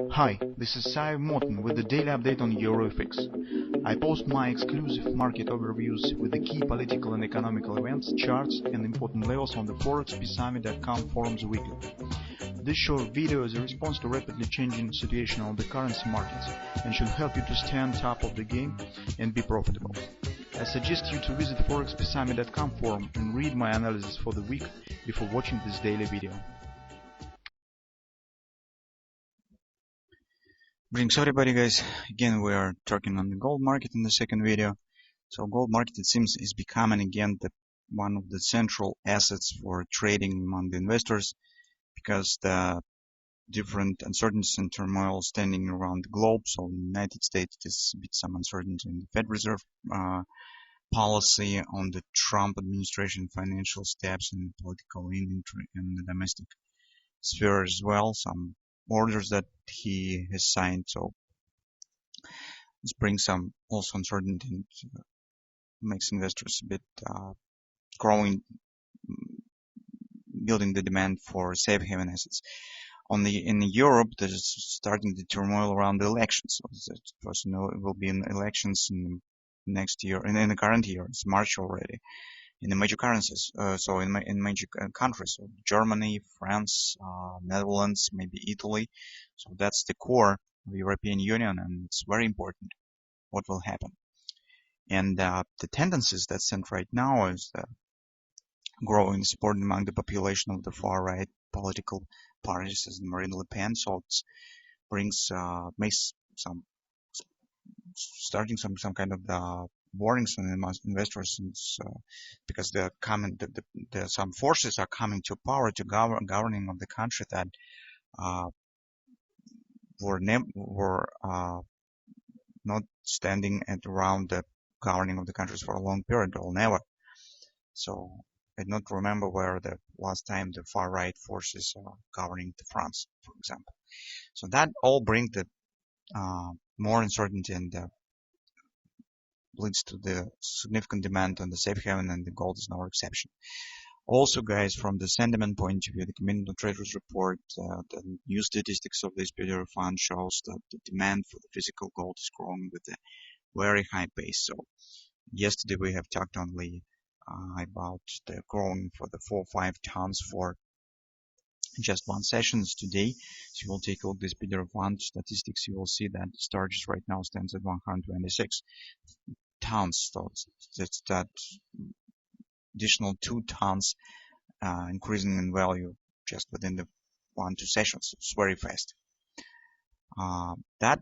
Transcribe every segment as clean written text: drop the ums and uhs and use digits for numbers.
Hi, this is Sive Morten with the daily update on EuroFX. I post my exclusive market overviews with the key political and economical events, charts and important levels on the ForexPeaceArmy.com forums weekly. This short video is a response to rapidly changing situation on the currency markets and should help you to stay on top of the game and be profitable. I suggest you to visit ForexPeaceArmy.com forum and read my analysis for the week before watching this daily video. Greetings everybody guys, again we are talking on the gold market in the second video. So gold market, it seems, is becoming again one of the central assets for trading among the investors, because the different uncertainties and turmoil standing around the globe. So in the United States there's a bit some uncertainty in the Fed Reserve policy, on the Trump administration financial steps and political inventory in the domestic sphere as well, some orders that he has signed. So this brings some also uncertainty and makes investors a bit building the demand for safe haven assets. In Europe, there's starting the turmoil around the elections. So as you know, it will be in elections in next year, and in the current year, it's March already, in the major currencies. So in major countries, so Germany, France, Netherlands, maybe Italy. So that's the core of the European Union, and it's very important what will happen. And the tendencies that sent right now is the growing support among the population of the far right political parties, as Marine Le Pen. So it makes some starting some kind of the warnings on investors, because some forces are coming to power to governing of the country that were not standing at around the governing of the countries for a long period, or never. So I don't remember where the last time the far right forces are governing France, for example. So that all brings the more uncertainty, and leads to the significant demand on the safe haven, and the gold is no exception. Also, guys, from the sentiment point of view, the Community Traders report, the new statistics of this period fund shows that the demand for the physical gold is growing with a very high pace. So yesterday we have talked only about the growing for the 4 or 5 tons for just one session. Today, so you will take a look at this period fund statistics, you will see that the storage right now stands at 126 tons. So that's that additional 2 tons increasing in value just within the 1-2 sessions. It's very fast. That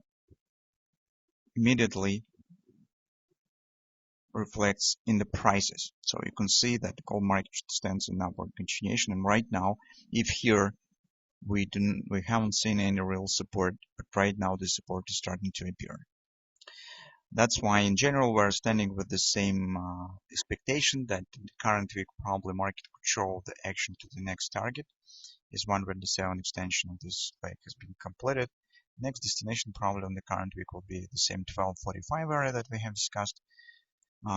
immediately reflects in the prices. So you can see that the gold market stands in upward continuation, and right now, if here we haven't seen any real support, but right now the support is starting to appear. That's why in general we're standing with the same expectation that in the current week probably market could show the action to the next target. Is 127 extension of this leg has been completed. Next destination probably on the current week will be the same 1245 area that we have discussed.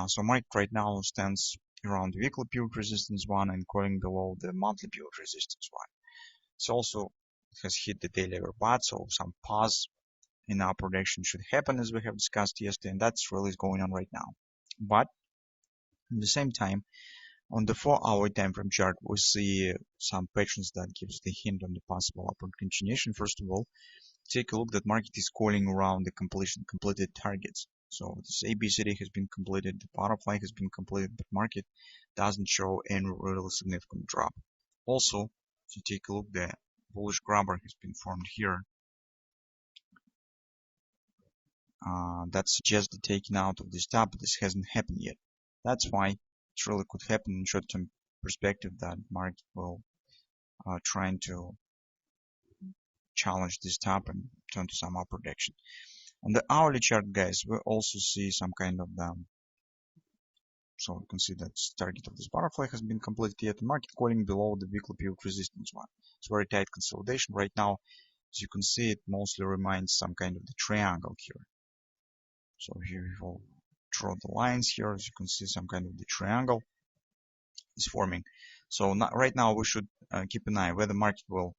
So market right now stands around the weekly period resistance 1 and going below the monthly period resistance 1. It also has hit the daily overbought, so some pause in our prediction should happen, as we have discussed yesterday, and that's really going on right now. But at the same time, on the 4-hour time frame chart, we see some patterns that gives the hint on the possible upward continuation. First of all, take a look that market is calling around the completed targets. So this ABCD has been completed, the butterfly has been completed, but market doesn't show any really significant drop. Also, if you take a look, the bullish grabber has been formed here. That suggests the taking out of this top, but this hasn't happened yet. That's why it really could happen in short-term perspective that market will trying to challenge this top and turn to some upward action. On the hourly chart, guys, we also see some kind of so you can see that target of this butterfly has been completed yet. The market calling below the weekly period resistance 1. It's very tight consolidation right now. As you can see, it mostly reminds some kind of the triangle here. So here we will draw the lines here. As you can see, some kind of the triangle is forming. So right now we should keep an eye whether the market will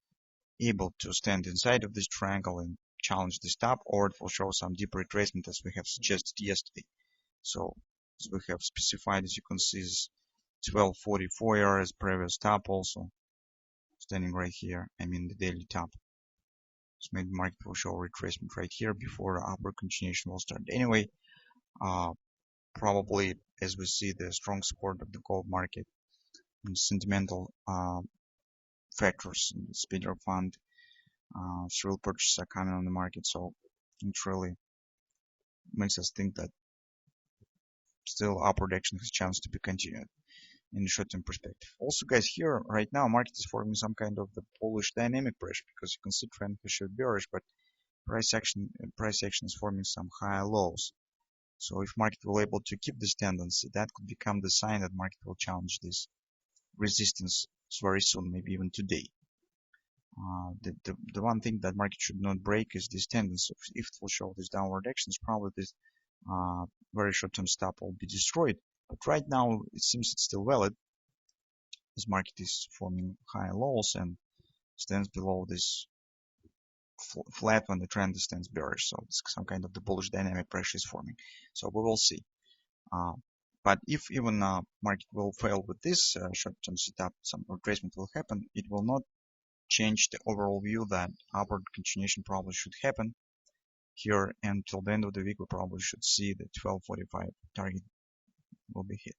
able to stand inside of this triangle and challenge this top, or it will show some deep retracement as we have suggested yesterday. So as we have specified, as you can see, is 1244 as previous top, also standing right here. I mean the daily top. So maybe market will show retracement right here before the upward continuation will start. Anyway, probably as we see the strong support of the gold market and sentimental factors, the speeder fund, thrill purchases are coming on the market, so it really makes us think that still upward action has a chance to be continued in the short-term perspective. Also, guys, here right now market is forming some kind of the bullish dynamic pressure, because you can see trend has showed bearish, but price action is forming some high lows. So if market will able to keep this tendency, that could become the sign that market will challenge this resistance very soon, maybe even today. The one thing that market should not break is this tendency. If it will show this downward actions, probably this very short-term stop will be destroyed. But right now it seems it's still valid. This market is forming high lows and stands below this flat when the trend stands bearish. So it's some kind of the bullish dynamic pressure is forming. So we will see. But if even market will fail with this short-term setup, some retracement will happen. It will not change the overall view that upward continuation probably should happen here, and till the end of the week we probably should see the 1245 target will be hit.